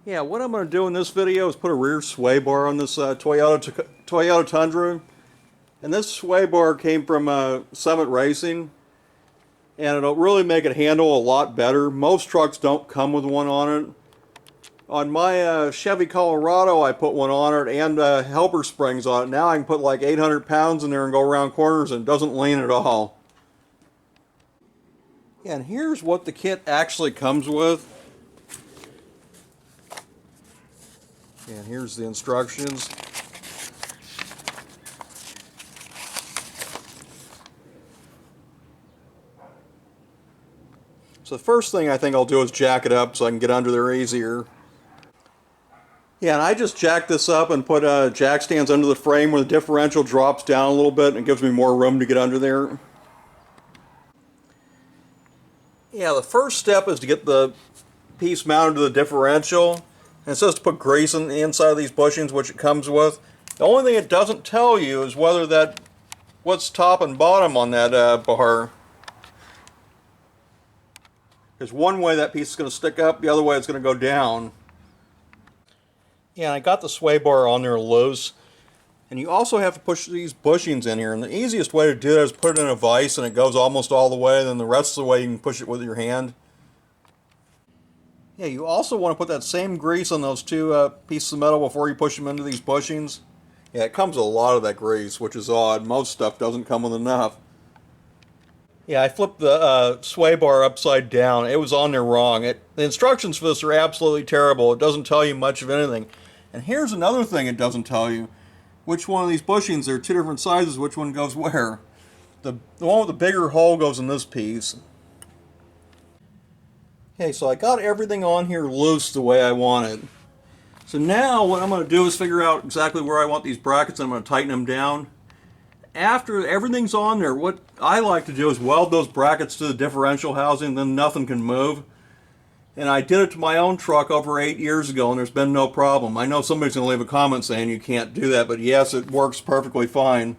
Yeah, what I'm going to do in this video is put a rear sway bar on this Toyota Tundra. And this sway bar came from Summit Racing. And it'll really make it handle a lot better. Most trucks don't come with one on it. On my Chevy Colorado, I put one on it and helper springs on it. Now I can put like 800 pounds in there and go around corners and it doesn't lean at all. Yeah, and here's what the kit actually comes with. And here's the instructions. So the first thing I think I'll do is jack it up so I can get under there easier. Yeah, and I just jacked this up and put jack stands under the frame where the differential drops down a little bit and it gives me more room to get under there. Yeah, the first step is to get the piece mounted to the differential. And it says to put grease on the inside of these bushings, which it comes with. The only thing it doesn't tell you is whether what's top and bottom on that bar. Because one way that piece is going to stick up, the other way it's going to go down. Yeah, I got the sway bar on there loose. And you also have to push these bushings in here. And the easiest way to do that is put it in a vise and it goes almost all the way. Then the rest of the way you can push it with your hand. Yeah, you also want to put that same grease on those two pieces of metal before you push them into these bushings. Yeah, it comes with a lot of that grease, which is odd. Most stuff doesn't come with enough. Yeah, I flipped the sway bar upside down. It was on there wrong. The instructions for this are absolutely terrible. It doesn't tell you much of anything. And here's another thing it doesn't tell you. Which one of these bushings, there are two different sizes, which one goes where. The one with the bigger hole goes in this piece. Okay, so I got everything on here loose the way I wanted. So now what I'm going to do is figure out exactly where I want these brackets and I'm going to tighten them down. After everything's on there, what I like to do is weld those brackets to the differential housing, then nothing can move. And I did it to my own truck over 8 years ago and there's been no problem. I know somebody's going to leave a comment saying you can't do that, but yes, it works perfectly fine.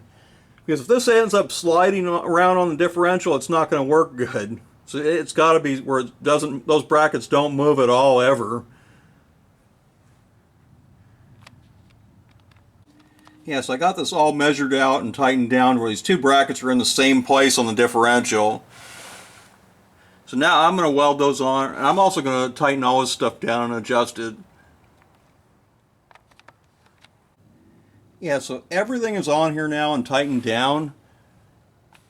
Because if this ends up sliding around on the differential, it's not going to work good. So it's got to be where it doesn't, those brackets don't move at all ever. Yeah, so I got this all measured out and tightened down where these two brackets are in the same place on the differential. So now I'm going to weld those on, and I'm also going to tighten all this stuff down and adjust it. Yeah, so everything is on here now and tightened down.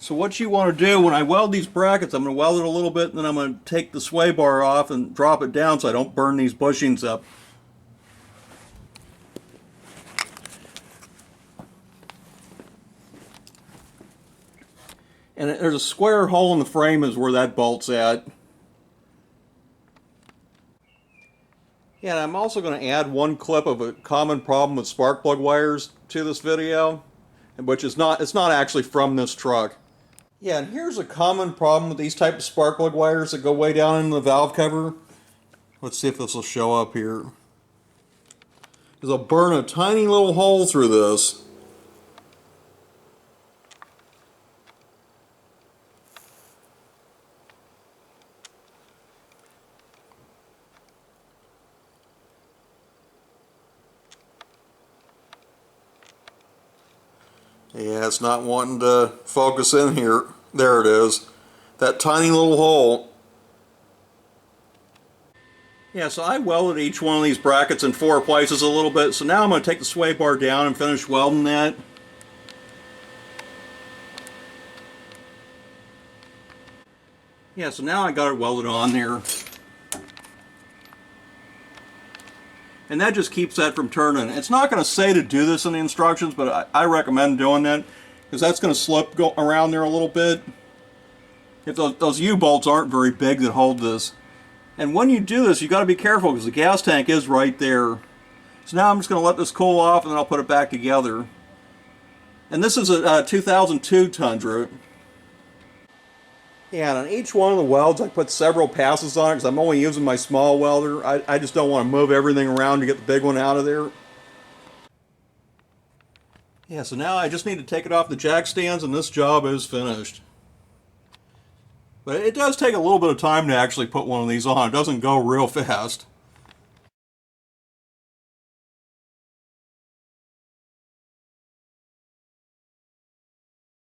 So what you want to do, when I weld these brackets, I'm going to weld it a little bit, and then I'm going to take the sway bar off and drop it down so I don't burn these bushings up. And there's a square hole in the frame is where that bolt's at. Yeah, and I'm also going to add one clip of a common problem with spark plug wires to this video, which is it's not actually from this truck. Yeah, and here's a common problem with these type of spark plug wires that go way down into the valve cover. Let's see if this will show up here. Because I'll burn a tiny little hole through this. Yeah, it's not wanting to focus in here. There it is. That tiny little hole. Yeah, so I welded each one of these brackets in 4 places a little bit. So now I'm going to take the sway bar down and finish welding that. Yeah, so now I got it welded on there. And that just keeps that from turning. It's not going to say to do this in the instructions, but I recommend doing that because that's going to slip around there a little bit. If those U-bolts aren't very big that hold this. And when you do this, you got to be careful because the gas tank is right there. So now I'm just going to let this cool off and then I'll put it back together. And this is a 2002 Tundra. Yeah, and on each one of the welds I put several passes on it because I'm only using my small welder. I just don't want to move everything around to get the big one out of there. Yeah, so now I just need to take it off the jack stands and this job is finished. But it does take a little bit of time to actually put one of these on. It doesn't go real fast.